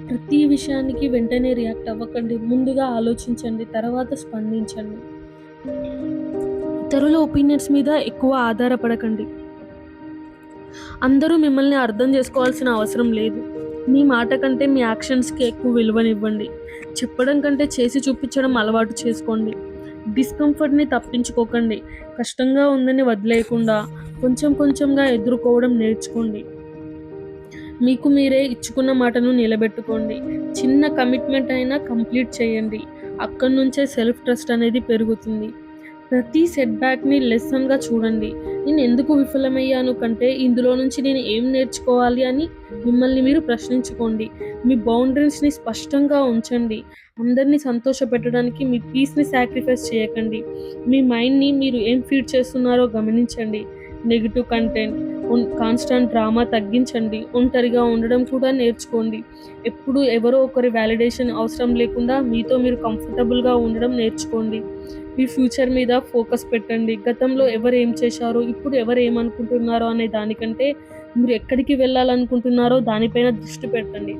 ప్రతి విషయానికి వెంటనే రియాక్ట్ అవ్వకండి. ముందుగా ఆలోచించండి. తర్వాత స్పందించండి. ఇతరుల ఒపీనియన్స్ మీద ఎక్కువ ఆధారపడకండి. అందరూ మిమ్మల్ని అర్థం చేసుకోవాల్సిన అవసరం లేదు. మీ మాట కంటే మీ యాక్షన్స్‌కి ఎక్కువ విలువనివ్వండి. చెప్పడం కంటే చేసి చూపించడం అలవాటు చేసుకోండి. డిస్కంఫర్ట్‌ని తప్పించుకోకండి. కష్టంగా ఉందని వదిలేయకుండా కొంచెం కొంచెంగా ఎదుర్కోవడం నేర్చుకోండి. మీకు మీరే ఇచ్చుకున్న మాటను నిలబెట్టుకోండి. చిన్న కమిట్మెంట్ అయినా కంప్లీట్ చేయండి. అక్కడి నుంచే సెల్ఫ్ ట్రస్ట్ అనేది పెరుగుతుంది. ప్రతి సెట్‌బ్యాక్‌ని లెసన్‌గా చూడండి. నేను ఎందుకు విఫలమయ్యాను కంటే ఇందులో నుంచి నేను ఏం నేర్చుకోవాలి అని మిమ్మల్ని మీరు ప్రశ్నించుకోండి. మీ బౌండరీస్‌ని స్పష్టంగా ఉంచండి. అందరిని సంతోషపెట్టడానికి మీ పీస్‌ని సాక్రిఫైస్ చేయకండి. మీ మైండ్‌ని మీరు ఏం ఫీడ్ చేస్తున్నారో గమనించండి. నెగెటివ్ కంటెంట్, కాన్స్టెంట్ డ్రామా తగ్గించండి. ఒంటరిగా ఉండడం కూడా నేర్చుకోండి. ఎప్పుడూ ఎవరో ఒకరి వాలిడేషన్ అవసరం లేకుండా మీతో మీరు కంఫర్టబుల్‌గా ఉండడం నేర్చుకోండి. మీ ఫ్యూచర్ మీద ఫోకస్ పెట్టండి. గతంలో ఎవరు ఏం చేశారో, ఇప్పుడు ఎవరు ఏమనుకుంటున్నారో అనే దానికంటే మీరు ఎక్కడికి వెళ్ళాలనుకుంటున్నారో దానిపైన దృష్టి పెట్టండి.